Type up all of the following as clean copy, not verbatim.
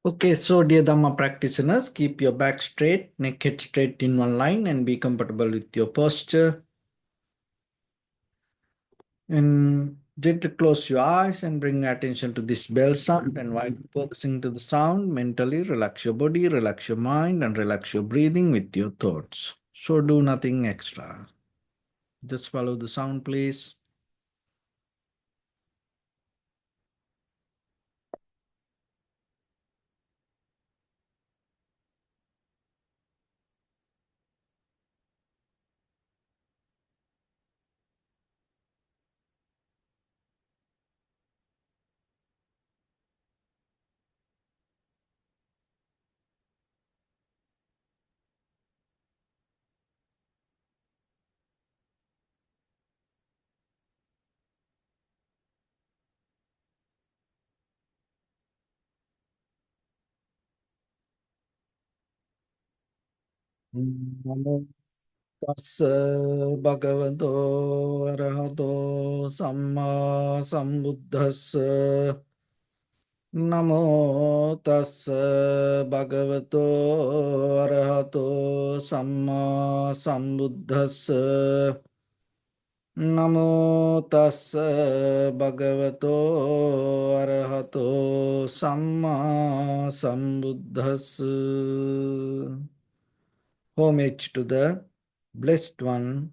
Okay, so dear Dharma practitioners, keep your back straight, neck head straight in one line, and be comfortable with your posture. And gently close your eyes and bring attention to this bell sound. And while focusing to the sound, mentally relax your body, relax your mind, and relax your breathing with your thoughts. So do nothing extra. Just follow the sound, please. Namo tassa bhagavato arahato samma sambuddhassa. Namo tassa bhagavato arahato samma sambuddhassa. Namo tassa bhagavato arahato samma sambuddhassa. Homage to the Blessed One,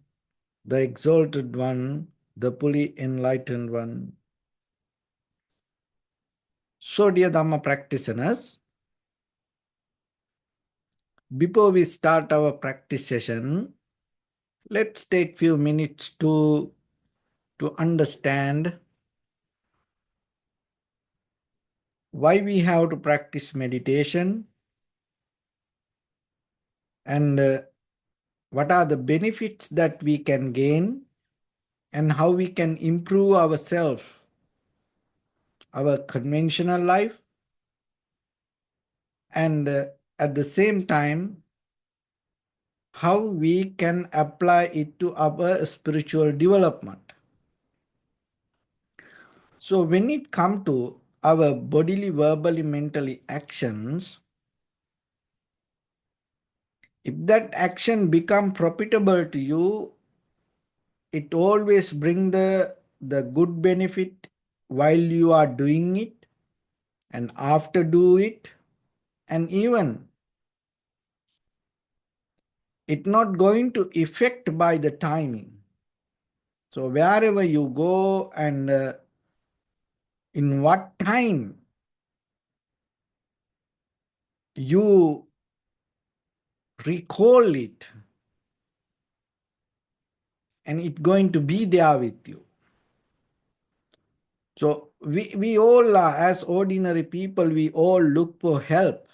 the Exalted One, the fully enlightened One. So, dear Dhamma practitioners, before we start our practice session, let's take few minutes to understand why we have to practice meditation and what are the benefits that we can gain and how we can improve ourselves, our conventional life, and at the same time, how we can apply it to our spiritual development. So when it comes to our bodily, verbally, mentally actions, if that action become profitable to you, it always bring the good benefit while you are doing it and after do it, and even it not going to affect by the timing. So wherever you go and in what time you recall it, and it's going to be there with you. So we all as ordinary people, we all look for help.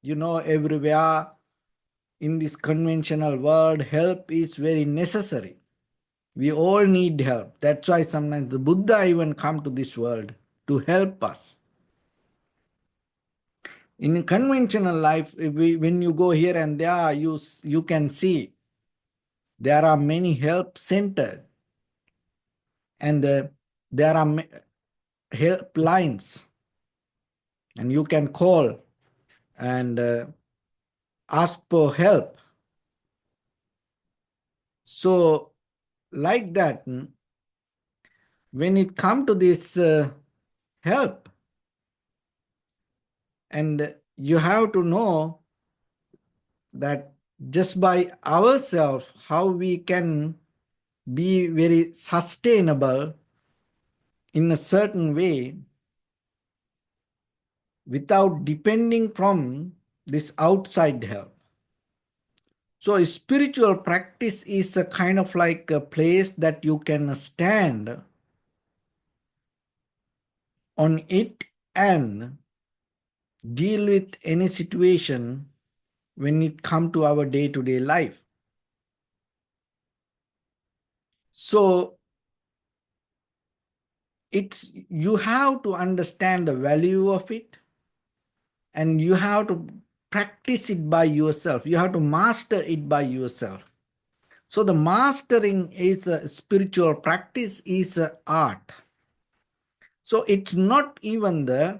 Everywhere in this conventional world, help is very necessary. We all need help. That's why sometimes the Buddha even come to this world to help us. In conventional life, when you go here and there, you can see there are many help centers, and there are help lines, and you can call and ask for help. So like that, when it comes to this help, and you have to know that just by ourselves, how we can be very sustainable in a certain way without depending from this outside help. So spiritual practice is a kind of like a place that you can stand on it and deal with any situation when it comes to our day-to-day life. So you have to understand the value of it, and you have to practice it by yourself. You have to master it by yourself. So the mastering is a spiritual practice, is a art. So it's not even the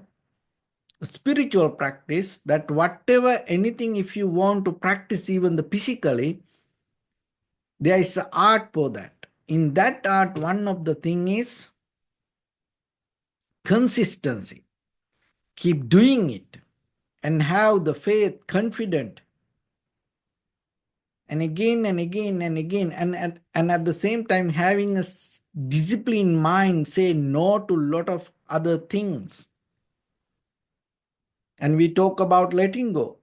spiritual practice, that whatever, anything, if you want to practice even the physically, there is an art for that. In that art, one of the thing is consistency. Keep doing it and have the faith, confident, and again and again and again, and at the same time having a disciplined mind, say no to a lot of other things. And we talk about letting go.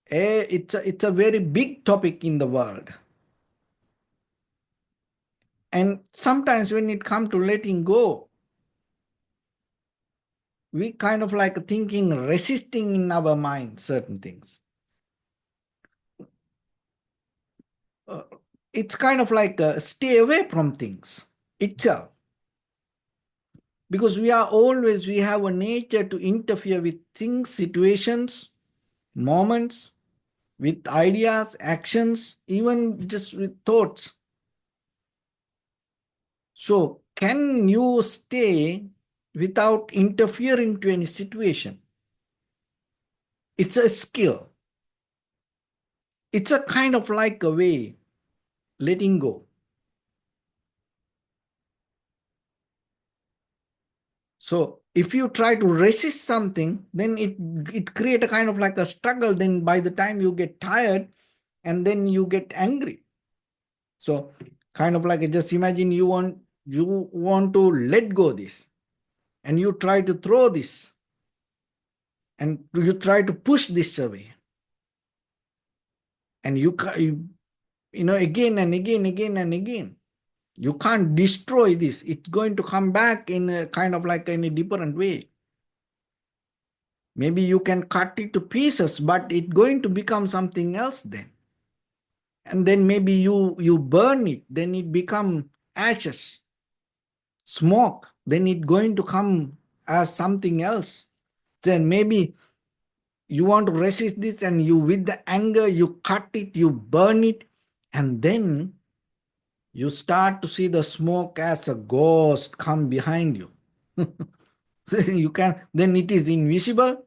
It's a very big topic in the world. And sometimes when it comes to letting go, we kind of like thinking, resisting in our mind certain things. It's kind of like stay away from things itself. Because we have a nature to interfere with things, situations, moments, with ideas, actions, even just with thoughts. So, can you stay without interfering to any situation? It's a skill. It's a kind of like a way, letting go. So, if you try to resist something, then it creates a kind of like a struggle. Then by the time you get tired, and then you get angry. So, kind of like just imagine you want to let go this, and you try to throw this, and you try to push this away, and again and again. You can't destroy this. It's going to come back in a kind of like in a different way. Maybe you can cut it to pieces, but it's going to become something else then. And then maybe you burn it, then it become ashes, smoke, then it's going to come as something else. Then maybe you want to resist this, and you, with the anger, you cut it, you burn it, and then you start to see the smoke as a ghost come behind you. So then it is invisible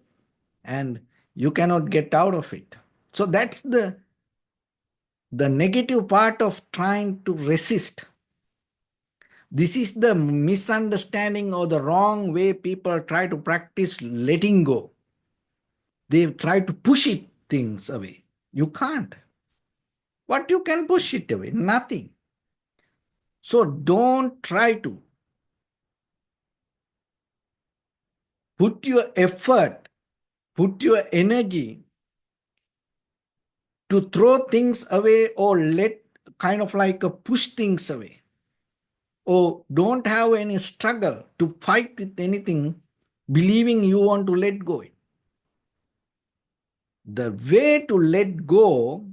and you cannot get out of it. So that's the negative part of trying to resist. This is the misunderstanding or the wrong way people try to practice letting go. They try to push things away. You can't. What you can push it away? Nothing. So don't try to put your effort, put your energy to throw things away, or let kind of like push things away. Or don't have any struggle to fight with anything, believing you want to let go it. The way to let go,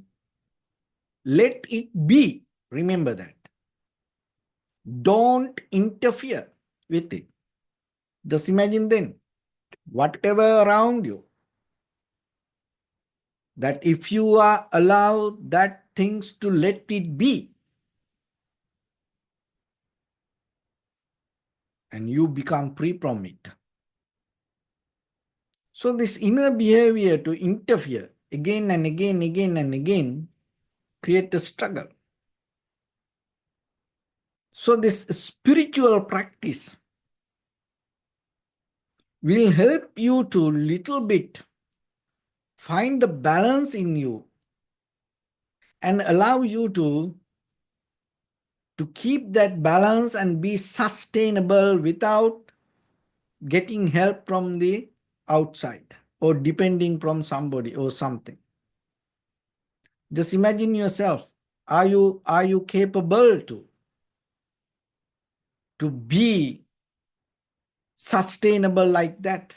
let it be. Remember that. Don't interfere with it. Just imagine then, whatever around you, that if you are allowed that things to let it be, and you become free from it. So this inner behavior to interfere again and again create a struggle. So this spiritual practice will help you to little bit find the balance in you and allow you to keep that balance and be sustainable without getting help from the outside or depending from somebody or something. Just imagine yourself. Are you capable to be sustainable like that?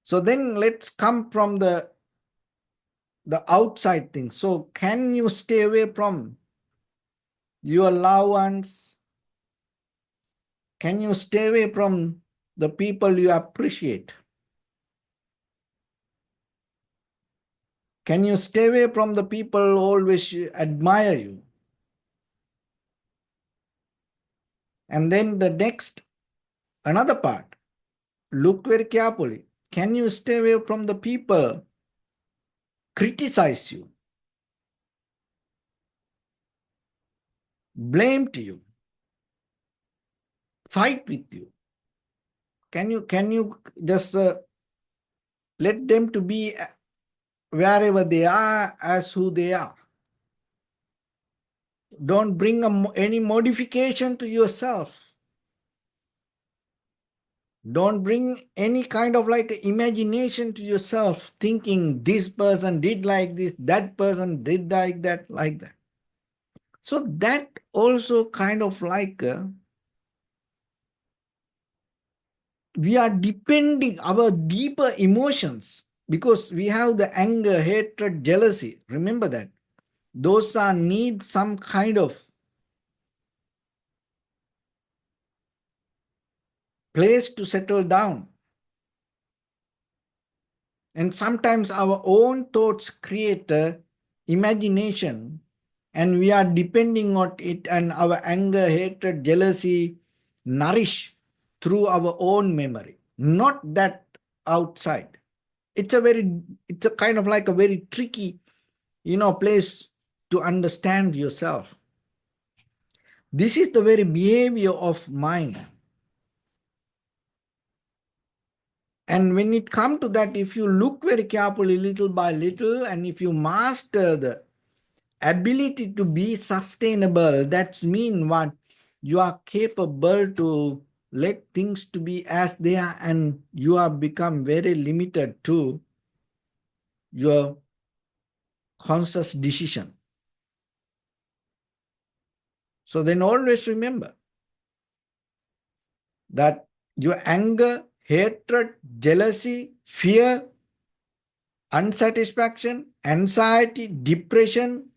So then let's come from the outside things. So can you stay away from your loved ones? Can you stay away from the people you appreciate? Can you stay away from the people who always admire you? And then the next, another part, look very carefully. Can you stay away from the people criticize you, blame to you, fight with you? Can you just let them to be wherever they are as who they are? Don't bring any modification to yourself. Don't bring any kind of like imagination to yourself, thinking this person did like this, that person did like that, like that. So that also kind of like we are depending our deeper emotions, because we have the anger, hatred, jealousy. Remember that. Those are need some kind of place to settle down. And sometimes our own thoughts create a imagination, and we are depending on it, and our anger, hatred, jealousy nourish through our own memory, not that outside. It's a kind of like a very tricky, place to understand yourself. This is the very behavior of mind. And when it comes to that, if you look very carefully, little by little, and if you master the ability to be sustainable, that's mean what? You are capable to let things to be as they are, and you have become very limited to your conscious decision. So then always remember that your anger, hatred, jealousy, fear, unsatisfaction, anxiety, depression,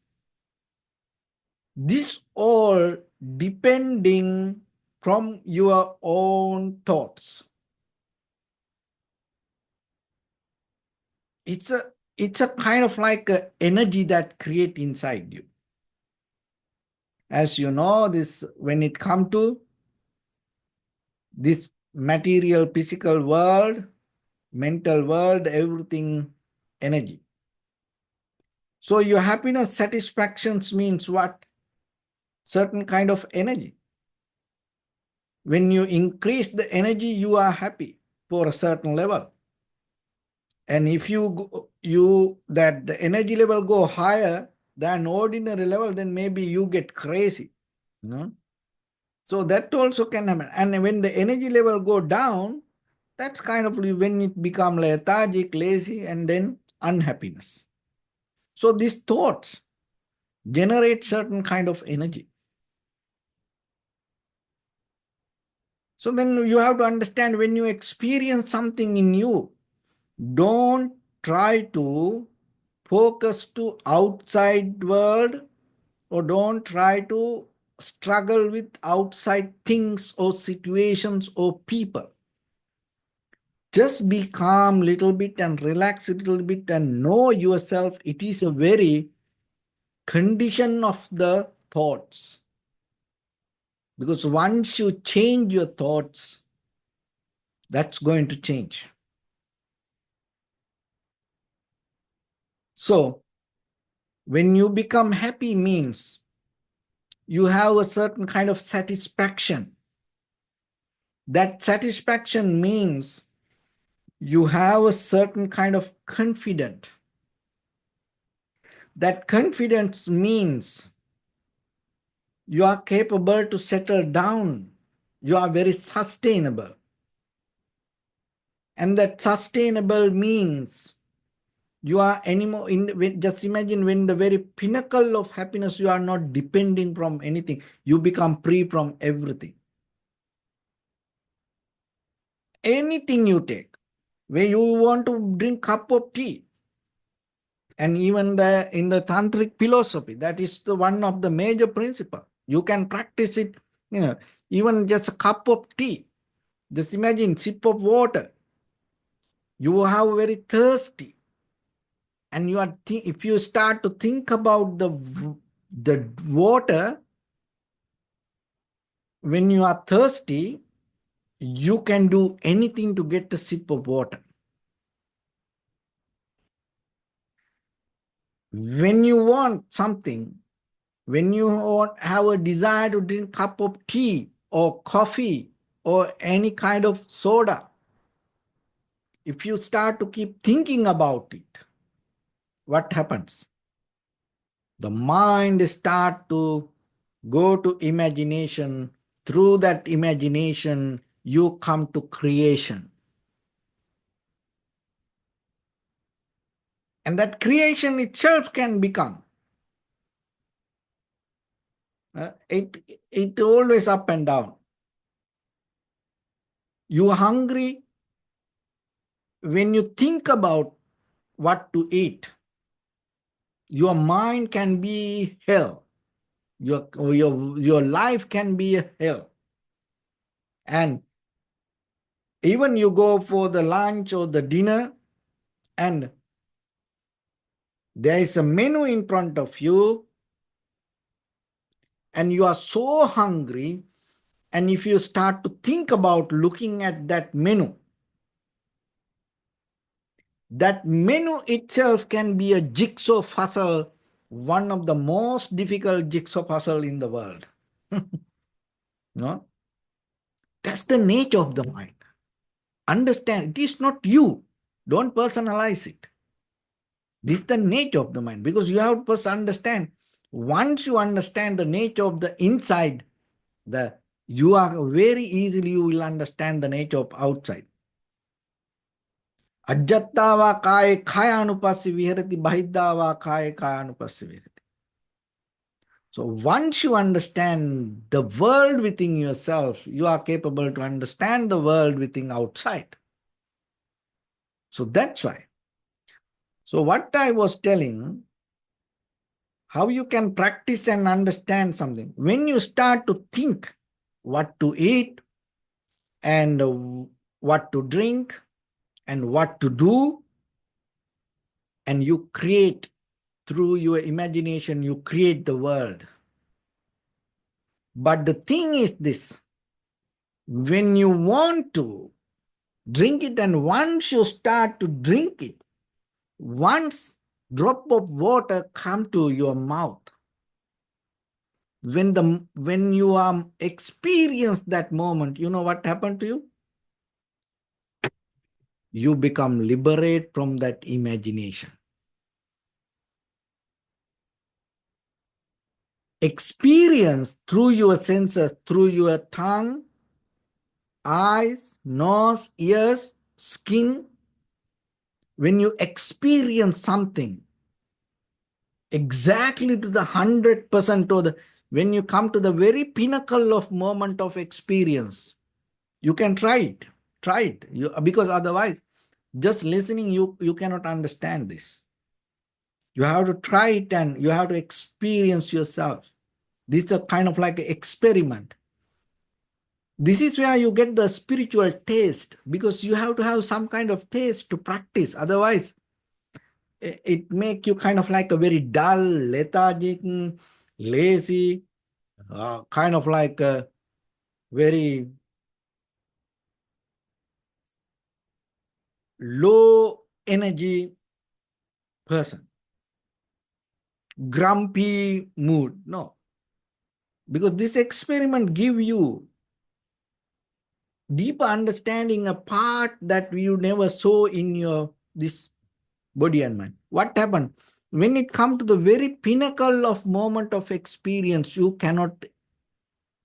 this all depending from your own thoughts. It's a kind of like a energy that create inside you. As you know, this when it come to this material, physical world, mental world, everything energy. So your happiness, satisfactions means what? Certain kind of energy. When you increase the energy, you are happy for a certain level. And if that the energy level go higher than ordinary level, then maybe you get crazy. So that also can happen. And when the energy level go down, that's kind of when it become lethargic, lazy, and then unhappiness. So these thoughts generate certain kind of energy. So then you have to understand, when you experience something in you, don't try to focus to outside world, or don't try to struggle with outside things or situations or people. Just be calm little bit and relax a little bit and know yourself. It is a very condition of the thoughts. Because once you change your thoughts, that's going to change. So when you become happy means you have a certain kind of satisfaction. That satisfaction means you have a certain kind of confidence. That confidence means you are capable to settle down. You are very sustainable. And that sustainable means you are anymore just imagine when the very pinnacle of happiness, you are not depending from anything. You become free from everything. Anything you take, where you want to drink cup of tea, and even in the tantric philosophy, that is the one of the major principle. You can practice it, even just a cup of tea. Just imagine sip of water. You have very thirsty, and if you start to think about the water when you are thirsty, you can do anything to get a sip of water. When you want something, when you have a desire to drink a cup of tea or coffee or any kind of soda, if you start to keep thinking about it, what happens? The mind start to go to imagination. Through that imagination, you come to creation. And that creation itself can become. It always up and down. You are hungry when you think about what to eat. Your mind can be hell. Your life can be a hell. And even you go for the lunch or the dinner, and there is a menu in front of you, and you are so hungry, and if you start to think about looking at that menu itself can be a jigsaw puzzle, one of the most difficult jigsaw puzzle in the world. No? That's the nature of the mind. Understand, it is not you. Don't personalize it. This is the nature of the mind, because you have to first understand. Once you understand the nature of the inside, you are very easily you will understand the nature of outside. Ajjattava kaya khayanupassi viharati bahiddava kaya kayanupassi viharati. So once you understand the world within yourself, you are capable to understand the world within outside. So that's why. So what I was telling, how you can practice and understand something. When you start to think what to eat and what to drink and what to do, and you create through your imagination, you create the world. But the thing is this, when you want to drink it, and once you start to drink it, once drop of water come to your mouth, when you experience that moment, you know what happened to you? You become liberated from that imagination. Experience through your senses, through your tongue, eyes, nose, ears, skin. When you experience something exactly to the 100%, or when you come to the very pinnacle of moment of experience, you can try it. Because otherwise, just listening, you cannot understand this. You have to try it and you have to experience yourself. This is a kind of like an experiment. This is where you get the spiritual taste, because you have to have some kind of taste to practice. Otherwise, it make you kind of like a very dull, lethargic, lazy, kind of like a very low energy person, grumpy mood. No, because this experiment give you deeper understanding, a part that you never saw in your this body and mind. What happened? When it comes to the very pinnacle of moment of experience, you cannot,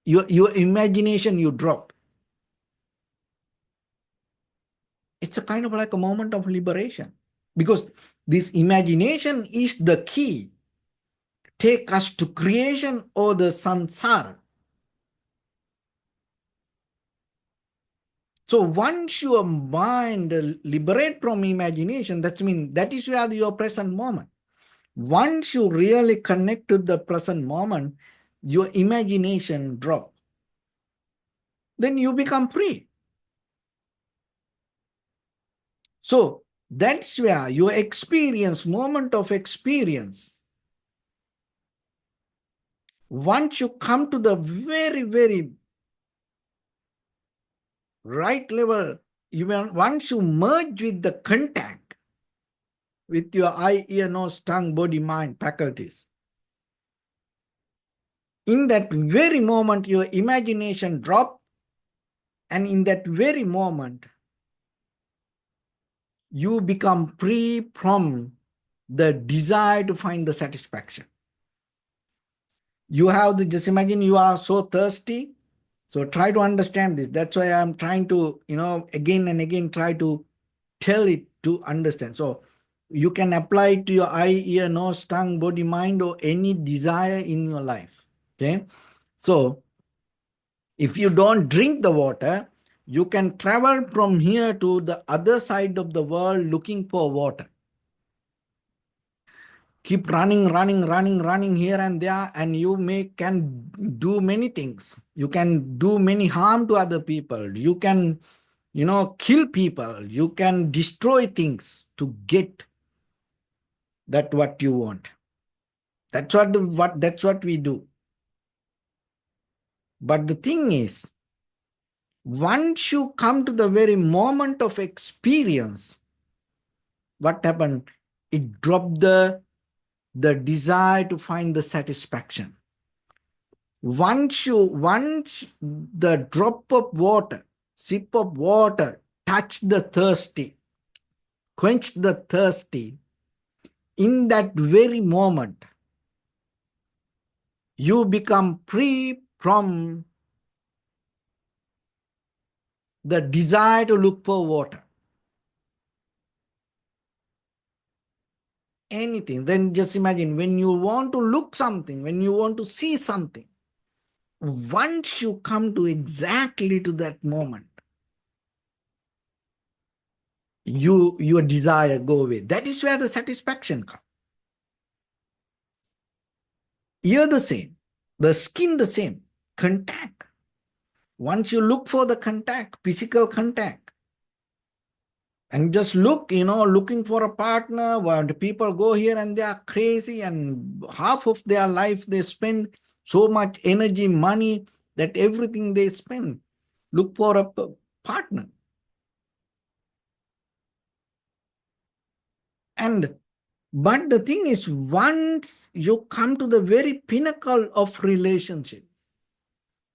your imagination, you drop. It's a kind of like a moment of liberation, because this imagination is the key. Take us to creation or the samsara. So once your mind liberate from imagination, that means that is where your present moment. Once you really connect to the present moment, your imagination drop. Then you become free. So that's where your experience, moment of experience, once you come to the very, very right level, once you merge with the contact with your eye, ear, nose, tongue, body, mind faculties, in that very moment, your imagination drops, and in that very moment, you become free from the desire to find the satisfaction. You have the, just imagine you are so thirsty. So try to understand this. That's why I'm trying to, again and again try to tell it to understand. So you can apply it to your eye, ear, nose, tongue, body, mind, or any desire in your life. Okay. So if you don't drink the water, you can travel from here to the other side of the world looking for water. Keep running here and there, and you can do many things. You can do many harm to other people. You can, kill people. You can destroy things to get that what you want. That's what we do. But the thing is, once you come to the very moment of experience, what happened? It dropped the desire to find the satisfaction. Once the drop of water, sip of water, touch the thirsty, quench the thirsty, in that very moment, you become free from the desire to look for water. Anything. Then just imagine when you want to look something, when you want to see something, once you come to exactly to that moment, your desire go away. That is where the satisfaction comes. Ear the same, the skin the same, contact. Once you look for the contact, physical contact, and just looking for a partner, where the people go here and they are crazy, and half of their life they spend so much energy, money, that everything they spend, look for a partner. But the thing is, once you come to the very pinnacle of relationship,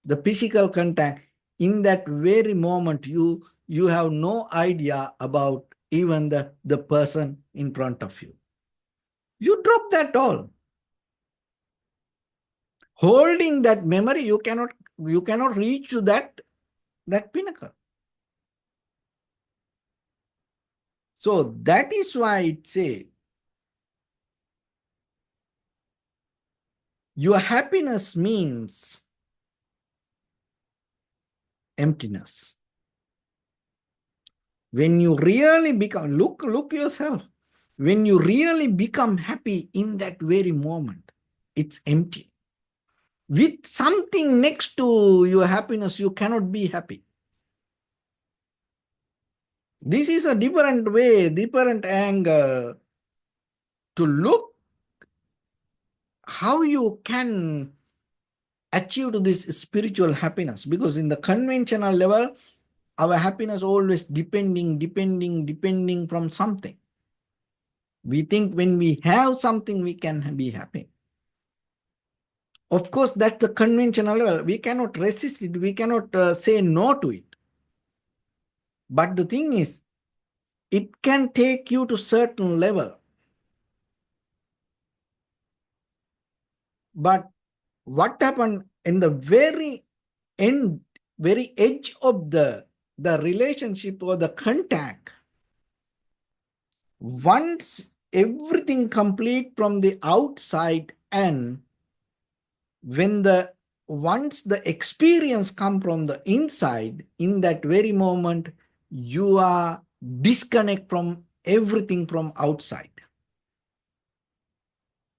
the physical contact, in that very moment, you have no idea about even the person in front of you. You drop that all. Holding that memory, you cannot reach to that pinnacle. So that is why it says, your happiness means emptiness. When you really become, look yourself, when you really become happy in that very moment, it's empty. With something next to your happiness, you cannot be happy. This is a different way, different angle to look how you can achieve this spiritual happiness. Because in the conventional level, our happiness always depending from something. We think when we have something, we can be happy. Of course, that's the conventional level. We cannot resist it. We cannot say no to it. But the thing is, it can take you to certain level. But what happened in the very end, very edge of the relationship or the contact, once everything complete from the outside, and once the experience come from the inside, in that very moment, you are disconnect from everything from outside.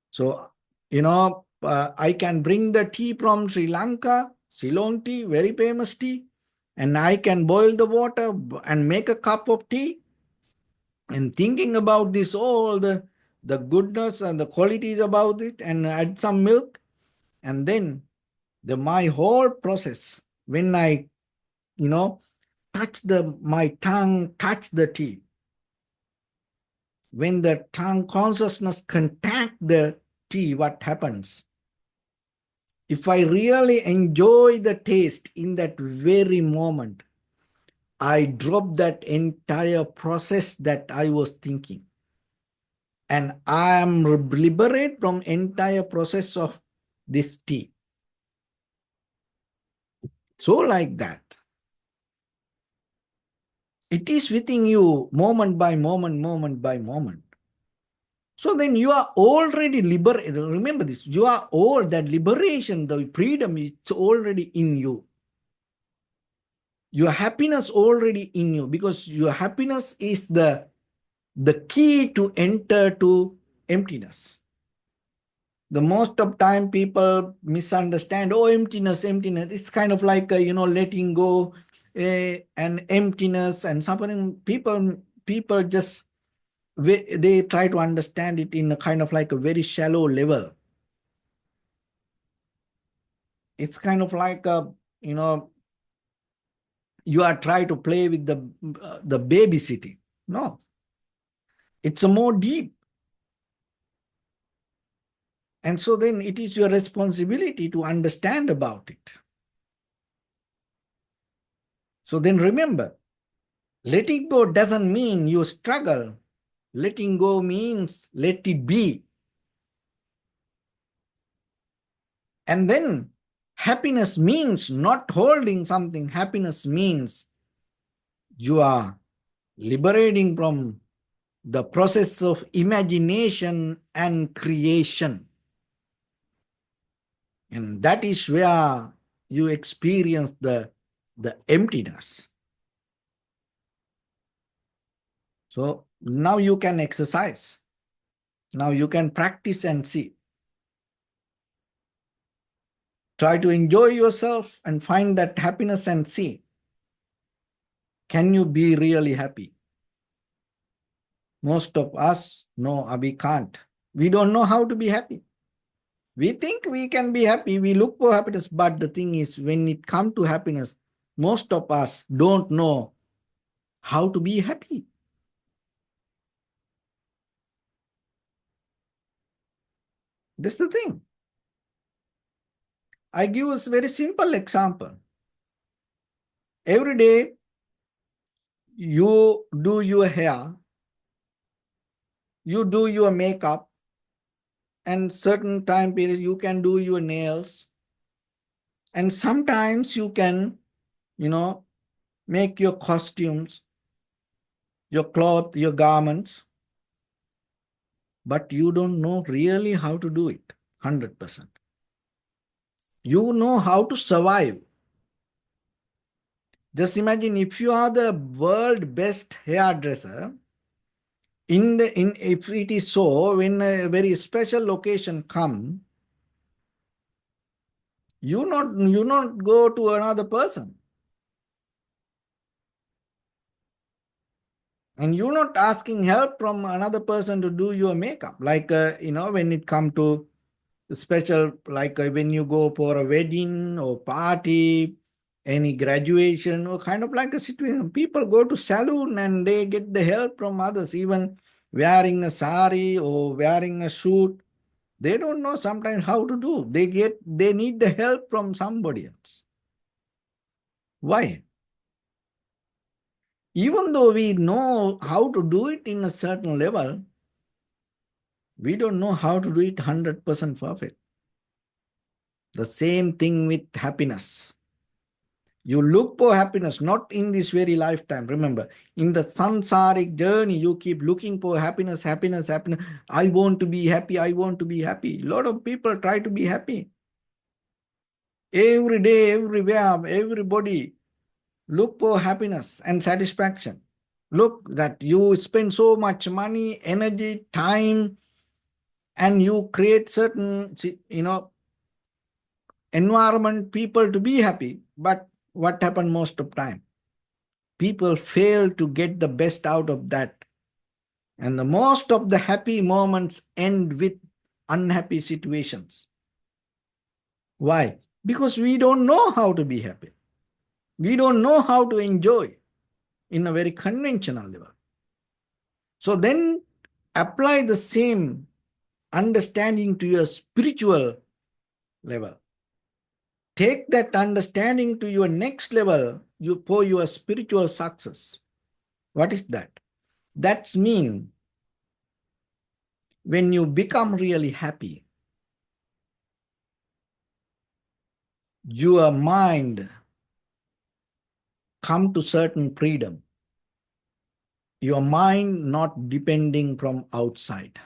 So, I can bring the tea from Sri Lanka, Ceylon tea, very famous tea, and I can boil the water and make a cup of tea, and thinking about this, all the goodness and the qualities about it, and add some milk, and then my whole process, when I, my tongue touch the tea, when the tongue consciousness contact the tea, what happens? If I really enjoy the taste in that very moment, I drop that entire process that I was thinking. And I am liberated from entire process of this tea. So like that. It is within you moment by moment, moment by moment. So then you are already liberated. Remember this, you are all that liberation, the freedom is already in you. Your happiness already in you, because your happiness is the key to enter to emptiness. The most of time people misunderstand, oh, emptiness. It's kind of like, letting go and emptiness and suffering. People just, they try to understand it in a kind of like a very shallow level. It's kind of like you are trying to play with the babysitting. No, it's a more deep. And so then it is your responsibility to understand about it. So then remember, letting go doesn't mean you struggle. Letting go means let it be. And then happiness means not holding something. Happiness means you are liberating from the process of imagination and creation. And that is where you experience the emptiness. So now you can exercise. Now you can practice and see. Try to enjoy yourself and find that happiness and see. Can you be really happy? Most of us, no, we can't. We don't know how to be happy. We think we can be happy. We look for happiness. But the thing is, when it comes to happiness, most of us don't know how to be happy. That's the thing. I give a very simple example. Every day, you do your hair, you do your makeup, and certain time period you can do your nails, and sometimes you can, make your costumes, your cloth, your garments, but you don't know really how to do it 100%. You know how to survive. Just imagine if you are the world best hairdresser, if it is so, when a very special occasion come, you not go to another person. And you're not asking help from another person to do your makeup. Like, when it comes to special, like when you go for a wedding or party, any graduation, or kind of like a situation, people go to salon and they get the help from others, even wearing a sari or wearing a suit. They don't know sometimes how to do. They need the help from somebody else. Why? Even though we know how to do it in a certain level, we don't know how to do it 100% perfect. The same thing with happiness. You look for happiness, not in this very lifetime. Remember, in the samsaric journey, you keep looking for happiness, happiness, happiness. I want to be happy. I want to be happy. A lot of people try to be happy. Every day, everywhere, everybody look for happiness and satisfaction. Look that you spend so much money, energy, time, and you create certain, environment, people to be happy. But what happened most of time? People fail to get the best out of that. And the most of the happy moments end with unhappy situations. Why? Because we don't know how to be happy. We don't know how to enjoy. in a very conventional level. So then apply the same understanding to your spiritual level. Take that understanding to your next level for your spiritual success. What is that? That's mean when you become really happy, your mind come to certain freedom. Your mind not depending from outside.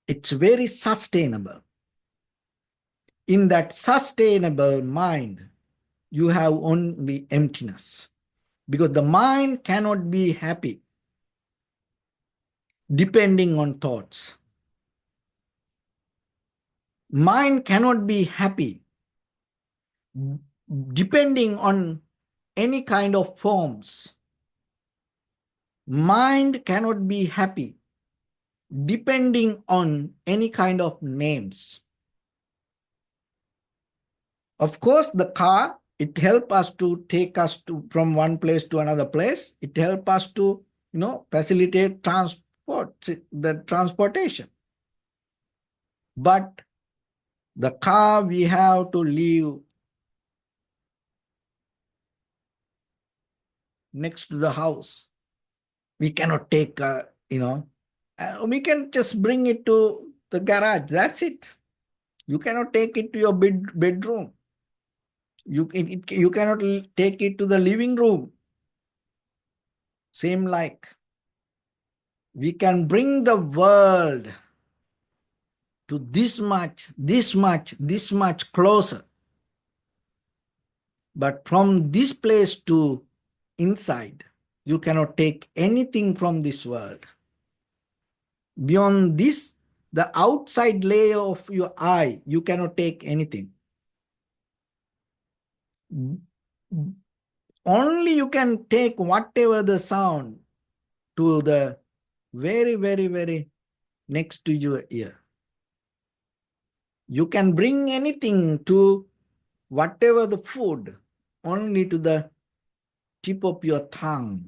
It's very sustainable. In that sustainable mind, you have only emptiness. Because the mind cannot be happy depending on thoughts. Mind cannot be happy depending on any kind of forms. Mind cannot be happy depending on any kind of names. Of course, the car, it helps us to take us from one place to another place. It helps us to, facilitate the transportation. But the car we have to leave next to the house. We cannot take, we can just bring it to the garage. That's it. You cannot take it to your bedroom. You cannot take it to the living room. Same like we can bring the world to this much closer. But from this place to inside, you cannot take anything from this world. Beyond this, the outside layer of your eye, you cannot take anything. Only you can take whatever the sound to the very, very, very next to your ear. You can bring anything to whatever the food, only to the tip of your tongue.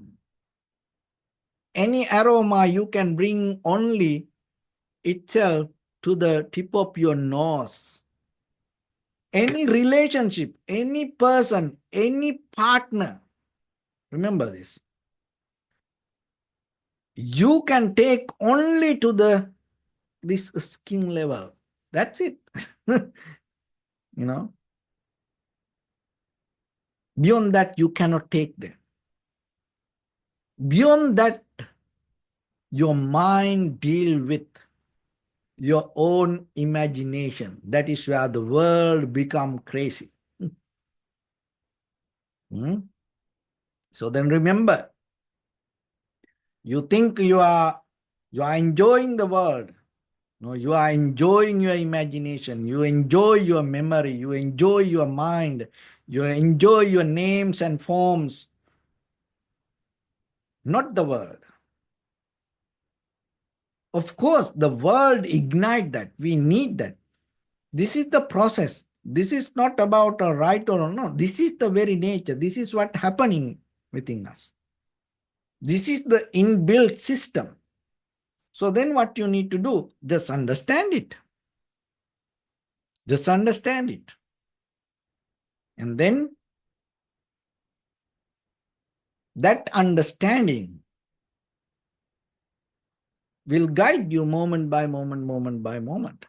Any aroma you can bring only itself to the tip of your nose. Any relationship, any person, any partner, remember this, you can take only to this skin level. That's it. Beyond that, you cannot take them. Beyond that, your mind deal with your own imagination. That is where the world become crazy. So then remember, you think you are enjoying the world. No, you are enjoying your imagination. You enjoy your memory. You enjoy your mind. You enjoy your names and forms. Not the world. Of course, the world ignite that. We need that. This is the process. This is not about a right or no. This is the very nature. This is what happening within us. This is the inbuilt system. So then what you need to do, just understand it. Just understand it. And then that understanding will guide you moment by moment, moment by moment.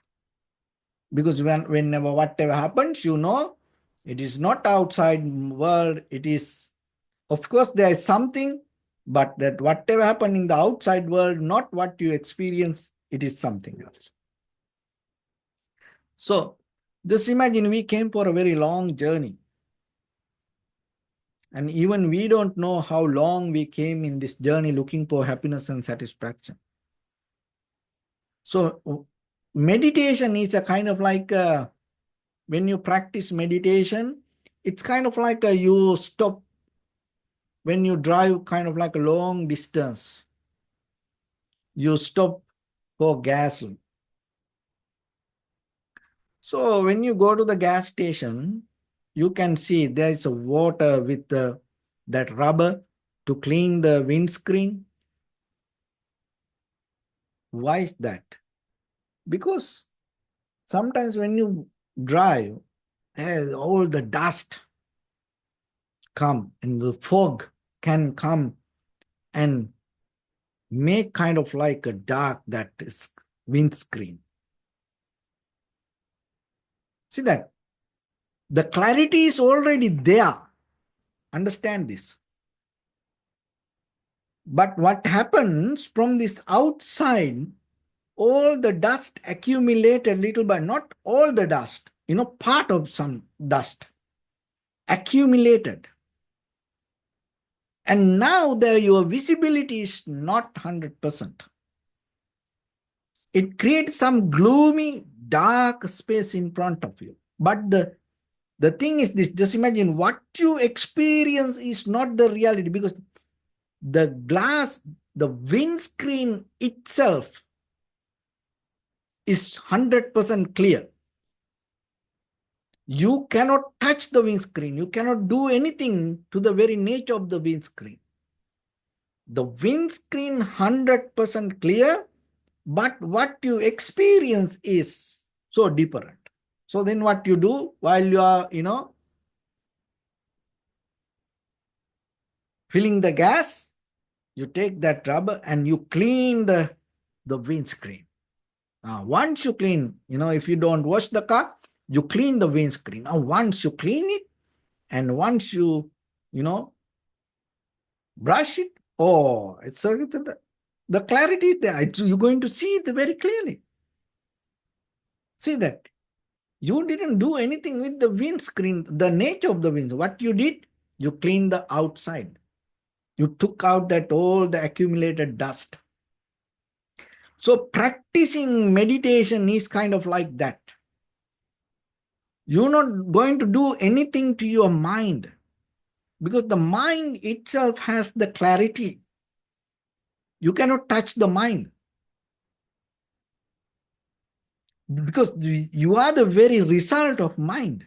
Because whenever whatever happens, it is not outside world. It is, of course, there is something, but that whatever happened in the outside world, not what you experience, it is something else. So just imagine we came for a very long journey. And even we don't know how long we came in this journey looking for happiness and satisfaction. So meditation is a kind of like, when you practice meditation, it's kind of like you stop when you drive kind of like a long distance. You stop for gas. So when you go to the gas station, you can see there is a water with that rubber to clean the windscreen. Why is that? Because sometimes when you drive, all the dust come and the fog can come and make kind of like a dark that is windscreen. See that? The clarity is already there. Understand this. But what happens from this outside, all the dust accumulated little by, not all the dust, part of some dust accumulated. And now your visibility is not 100%. It creates some gloomy, dark space in front of you. But the thing is this, just imagine what you experience is not the reality, because the glass, the windscreen itself is 100% clear. You cannot touch the windscreen. You cannot do anything to the very nature of the windscreen. The windscreen 100% clear, but what you experience is so different. So then what you do while you are, filling the gas, you take that rubber and you clean the windscreen. Once you clean, if you don't wash the car, you clean the windscreen. Now, once you clean it and once you, brush it, it's the clarity is there. You're going to see it very clearly. See that? You didn't do anything with the windscreen, the nature of the winds. What you did, you cleaned the outside. You took out all the accumulated dust. So practicing meditation is kind of like that. You're not going to do anything to your mind, because the mind itself has the clarity. You cannot touch the mind, because you are the very result of mind.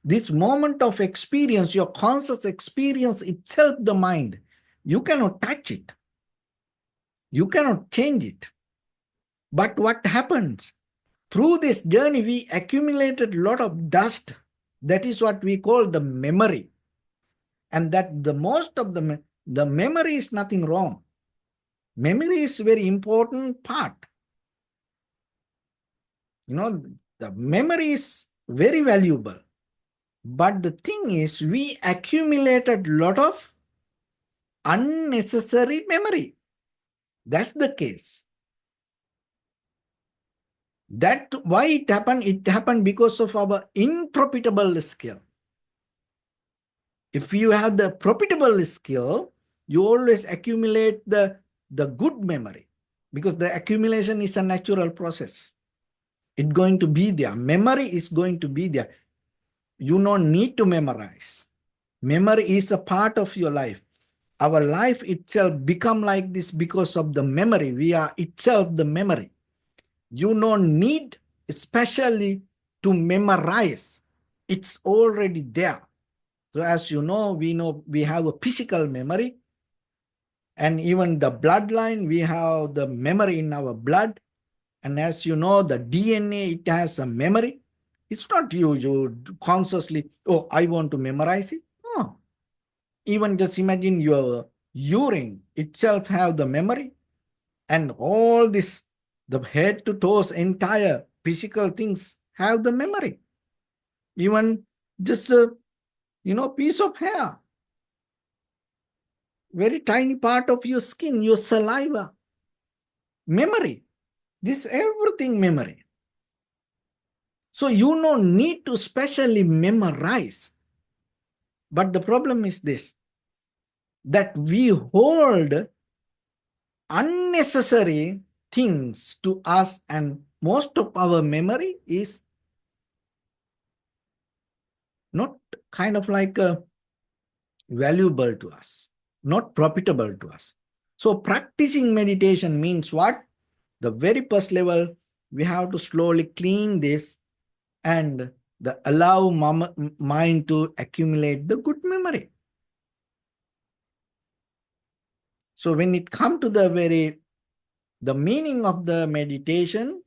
This moment of experience, your conscious experience itself, the mind, you cannot touch it. You cannot change it. But what happens? Through this journey, we accumulated a lot of dust. That is what we call the memory. And that the most of the memory is nothing wrong. Memory is a very important part. The memory is very valuable. But the thing is, we accumulated a lot of unnecessary memory. That's the case. That why it happened? It happened because of our improfitable skill. If you have the profitable skill, you always accumulate the good memory, because the accumulation is a natural process. It's going to be there. Memory is going to be there. You don't need to memorize. Memory is a part of your life. Our life itself become like this because of the memory. We are itself the memory. You don't need especially to memorize. It's already there. So as you know we have a physical memory, and even the bloodline, we have the memory in our blood. And as you know, the DNA, it has a memory. It's not you consciously, I want to memorize it. No. Even just imagine your urine itself have the memory, and all this, the head to toes, entire physical things have the memory. Even just a piece of hair, very tiny part of your skin, your saliva, memory. This everything memory. So you don't need to specially memorize. But the problem is this, that we hold unnecessary things to us, and most of our memory is not kind of like valuable to us, not profitable to us. So practicing meditation means what? The very first level, we have to slowly clean this and allow mind to accumulate the good memory. So when it comes to the meaning of the meditation,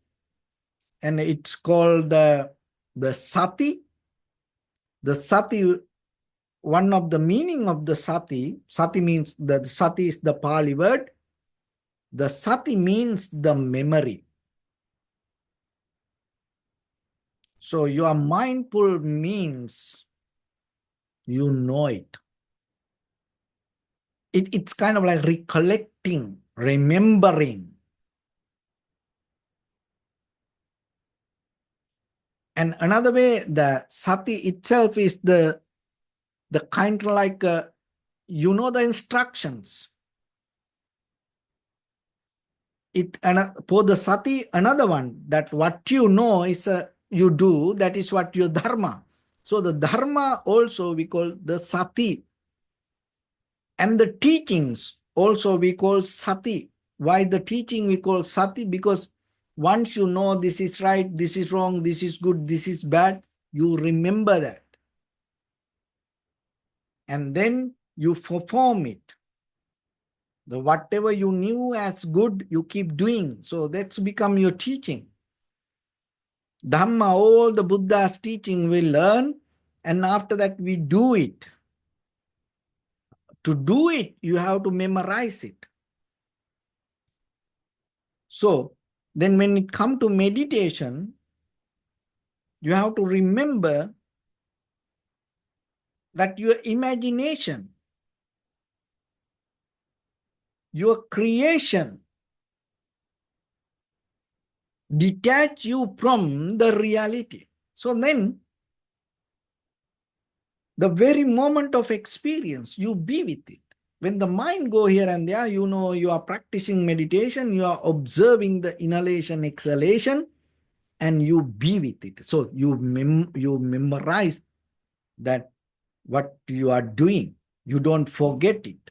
and it's called the sati. The sati, one of the meaning of the sati means the sati is the Pali word. The sati means the memory. So your mindful means you know it. It's kind of like recollecting, remembering. And another way, the sati itself is the kind of like, you know the instructions. For the sati, another one, that what you know is you do, that is what your dharma. So the dharma also we call the sati. And the teachings also we call sati. Why the teaching we call sati? Because once you know this is right, this is wrong, this is good, this is bad, you remember that. And then you perform it. The whatever you knew as good, you keep doing. So that's become your teaching. Dhamma, all the Buddha's teaching we learn, and after that we do it. To do it, you have to memorize it. So then when it comes to meditation, you have to remember that your imagination, your creation, detach you from the reality. So then, the very moment of experience, you be with it. When the mind go here and there, you know you are practicing meditation, you are observing the inhalation, exhalation, and you be with it. So you memorize that what you are doing. You don't forget it.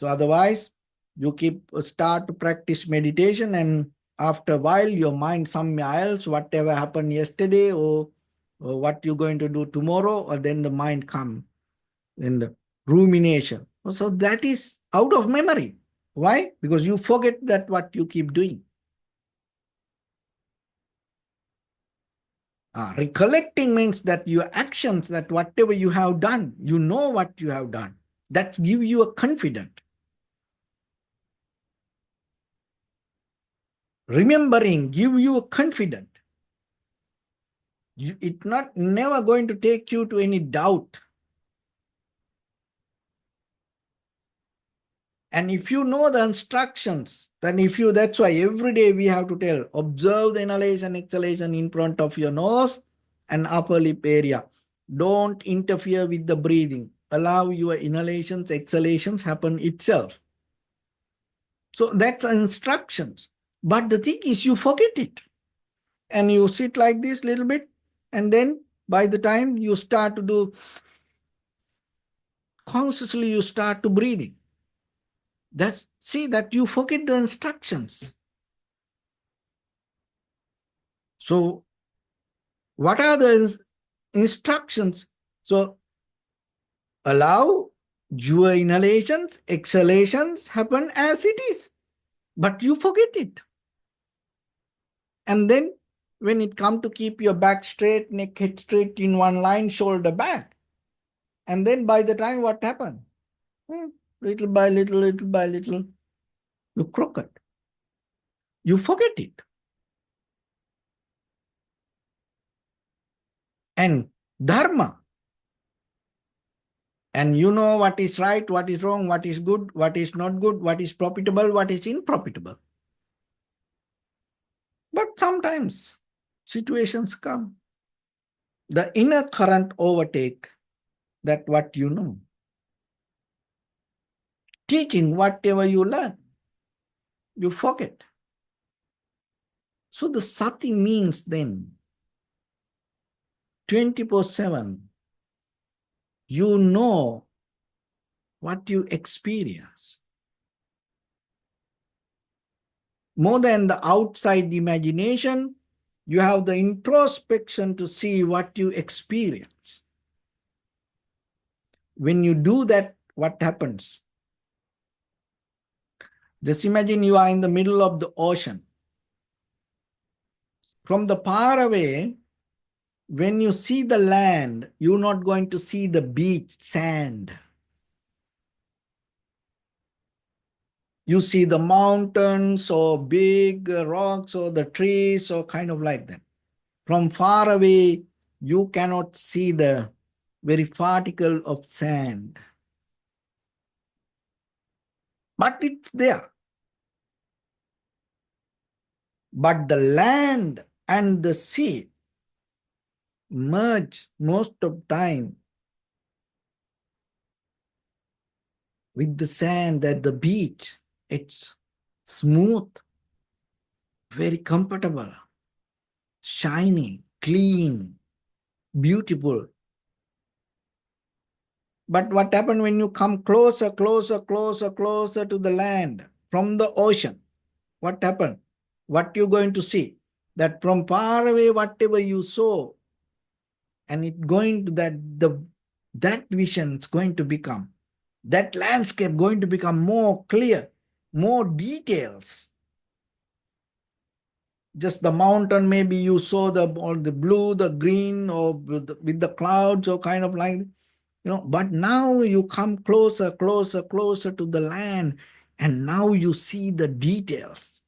So otherwise, you start to practice meditation, and after a while, your mind somewhere else, whatever happened yesterday or what you're going to do tomorrow, or then the mind come in the rumination. So that is out of memory. Why? Because you forget that what you keep doing. Recollecting means that your actions, that whatever you have done, you know what you have done. That gives you a confidence. Remembering give you a confidence. It's not never going to take you to any doubt. And if you know the instructions, then that's why every day we have to tell, observe the inhalation, exhalation in front of your nose and upper lip area. Don't interfere with the breathing. Allow your inhalations, exhalations happen itself. So that's instructions. But the thing is, you forget it. And you sit like this little bit, and then by the time you start to do, consciously you start to breathing. See that you forget the instructions. So what are the instructions? So allow your inhalations, exhalations happen as it is, but you forget it. And then when it comes to keep your back straight, neck head straight in one line, shoulder back. And then by the time what happened? Little by little, little by little, you crooked. You forget it. And Dharma. And you know what is right, what is wrong, what is good, what is not good, what is profitable, what is unprofitable. But sometimes situations come. The inner current overtake that what you know. Teaching whatever you learn, you forget. So the sati means then 24/7, you know what you experience. More than the outside imagination, you have the introspection to see what you experience. When you do that, what happens? Just imagine you are in the middle of the ocean. From the far away, when you see the land, you're not going to see the beach, sand. You see the mountains or big rocks or the trees or kind of like that. From far away, you cannot see the very particle of sand. But it's there. But the land and the sea merge most of time with the sand at the beach. It's smooth, very comfortable, shiny, clean, beautiful. But what happened when you come closer, closer, closer, closer to the land from the ocean? What happened? What you going to see? That from far away, whatever you saw, and it going to that vision is going to become, that landscape going to become more clear, more details. Just the mountain, maybe you saw all the blue, the green, or with the clouds, or kind of like, but now you come closer, closer, closer to the land, and now you see the details.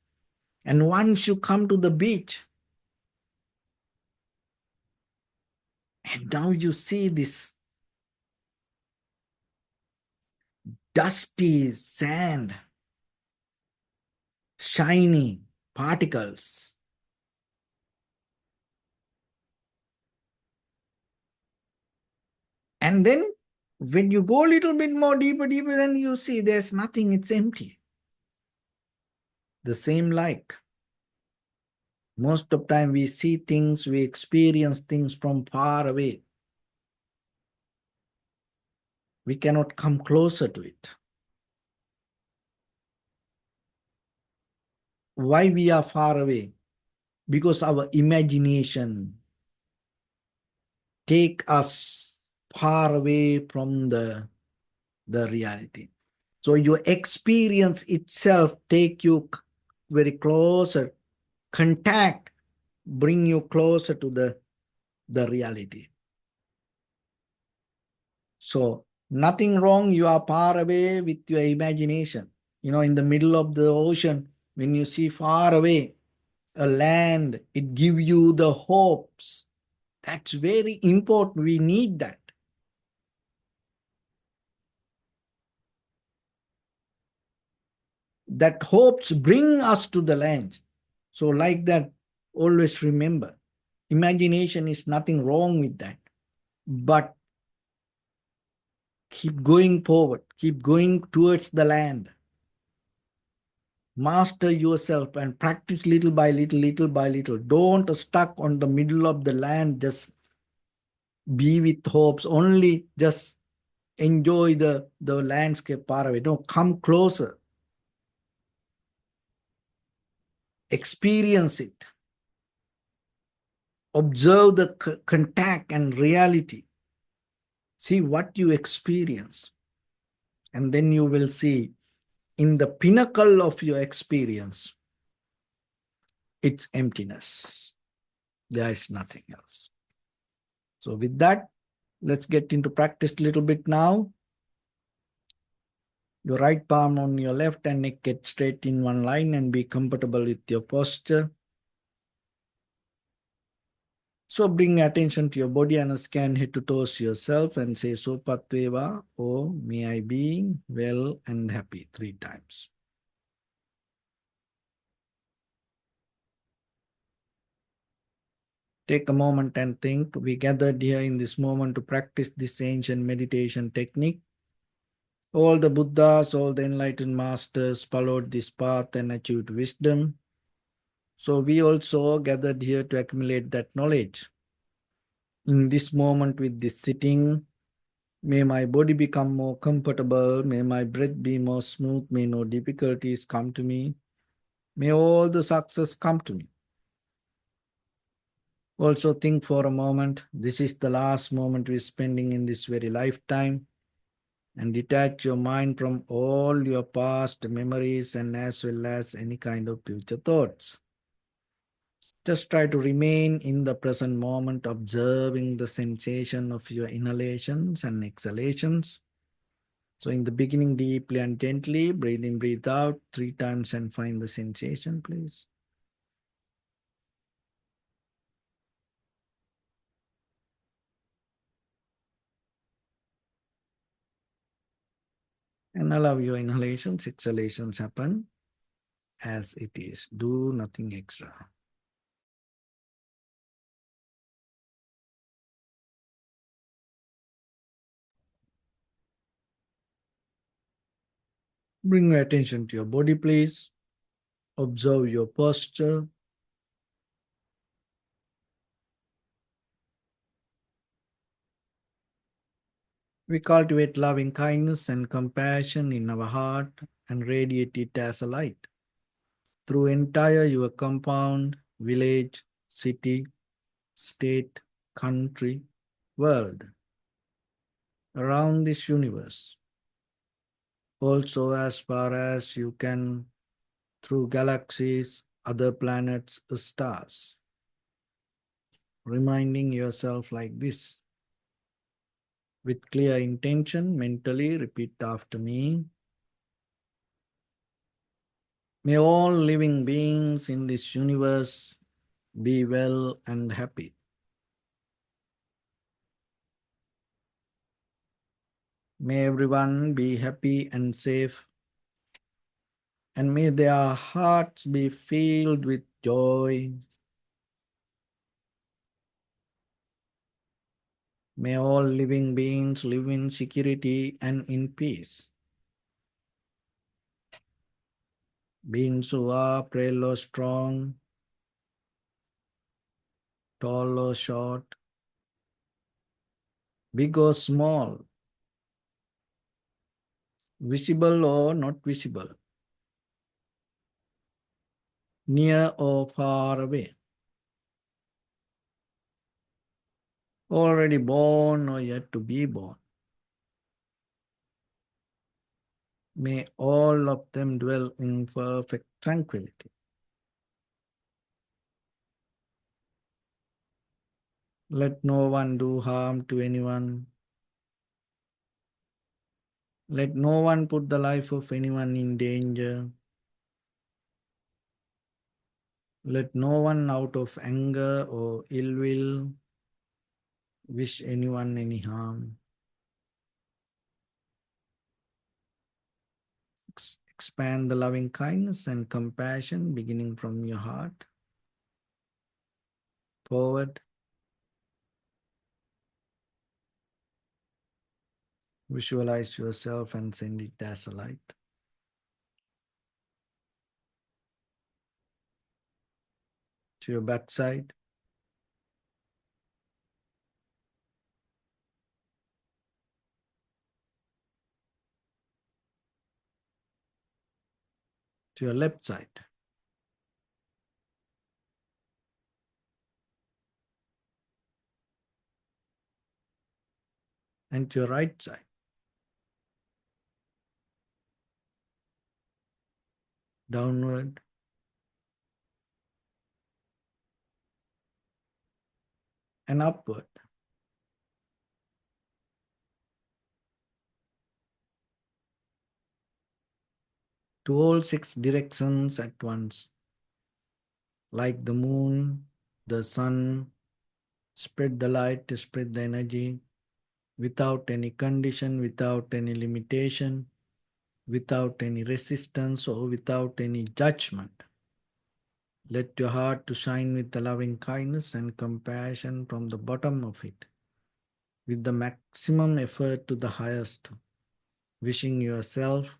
And once you come to the beach, and now you see this dusty sand, shiny particles. And then when you go a little bit more deeper, then you see there's nothing, it's empty. The same like most of the time we see things, we experience things from far away. We cannot come closer to it. Why we are far away? Because our imagination take us far away from the reality. So your experience itself take you very closer, contact, bring you closer to the reality. So nothing wrong, you are far away with your imagination. In the middle of the ocean, when you see far away a land, it gives you the hopes. That's very important. We need that. That hopes bring us to the land. So like that, always remember, imagination is nothing wrong with that. But keep going forward, keep going towards the land. Master yourself and practice little by little, little by little. Don't stuck on the middle of the land, just be with hopes, only just enjoy the landscape far away. No, come closer. Experience it. Observe the contact and reality. See what you experience. And then you will see in the pinnacle of your experience, it's emptiness. There is nothing else. So with that, let's get into practice a little bit now. Your right palm on your left and neck get straight in one line and be comfortable with your posture. So bring attention to your body and scan head to toes yourself and say Sopatveva, or may I be well and happy 3 times. Take a moment and think. We gathered here in this moment to practice this ancient meditation technique. All the Buddhas, all the enlightened masters followed this path and achieved wisdom. So we also gathered here to accumulate that knowledge. In this moment with this sitting, may my body become more comfortable. May my breath be more smooth. May no difficulties come to me. May all the success come to me. Also think for a moment, this is the last moment we're spending in this very lifetime. and detach your mind from all your past memories and as well as any kind of future thoughts. Just try to remain in the present moment, observing the sensation of your inhalations and exhalations. So, in the beginning, deeply and gently, breathe in, breathe out 3 times and find the sensation, please. And allow your inhalations, exhalations happen as it is. Do nothing extra. Bring your attention to your body, please. Observe your posture. We cultivate loving kindness and compassion in our heart and radiate it as a light through entire your compound, village, city, state, country, world, around this universe. Also, as far as you can, through galaxies, other planets, stars. Reminding yourself like this. With clear intention, mentally repeat after me. May all living beings in this universe be well and happy. May everyone be happy and safe, and may their hearts be filled with joy. May all living beings live in security and in peace. Beings who are frail or strong, tall or short, big or small, visible or not visible, near or far away, already born or yet to be born. May all of them dwell in perfect tranquility. Let no one do harm to anyone. Let no one put the life of anyone in danger. Let no one out of anger or ill will wish anyone any harm. Expand the loving kindness and compassion beginning from your heart forward. Visualize yourself and send it as a light to your backside, to your left side, and to your right side. Downward, and upward. To all 6 directions at once, like the moon, the sun, spread the light, spread the energy without any condition, without any limitation, without any resistance, or without any judgment. Let your heart to shine with the loving kindness and compassion from the bottom of it, with the maximum effort to the highest, wishing yourself,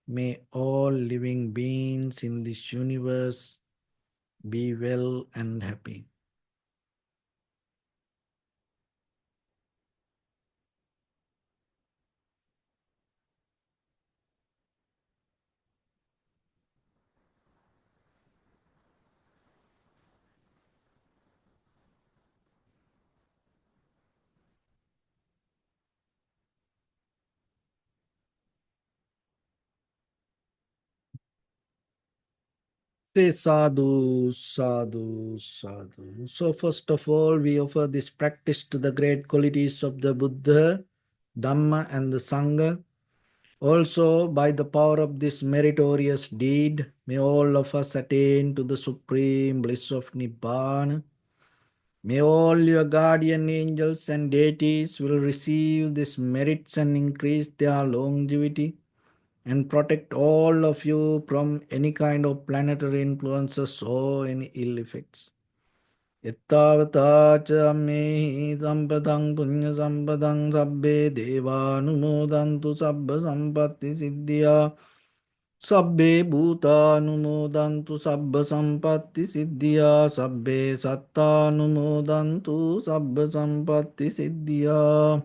may all living beings in this universe be well and happy. Say sadhu, sadhu, sadhu. So first of all, we offer this practice to the great qualities of the Buddha, Dhamma and the Sangha. Also, by the power of this meritorious deed, may all of us attain to the supreme bliss of Nibbana. May all your guardian angels and deities will receive these merits and increase their longevity and protect all of you from any kind of planetary influences or any ill effects. Yattavata cha me sampadang punya sampadang sabbe devanumodantu sabba sampatti siddhya sabbe bhutanumodantu sabba sampatti siddhya sabbe sattanumodantu sabba sampatti siddhya.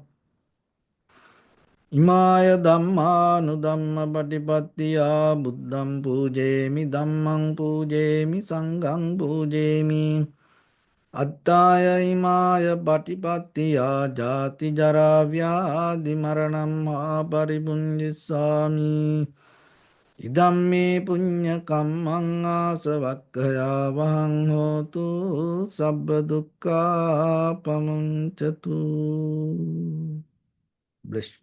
Imaya Dhamma Nudhamma Patipattiya Buddham Pujemi Dhammang Pujemi Sanghang Pujemi Attaya Imaya Patipattiya Jati Jara Vyadi Maranam Paribunjisami Idamme Punya Kammang Asavakkaya Vahang Hotu Sabba Dukkha Pamuncatu. Bless.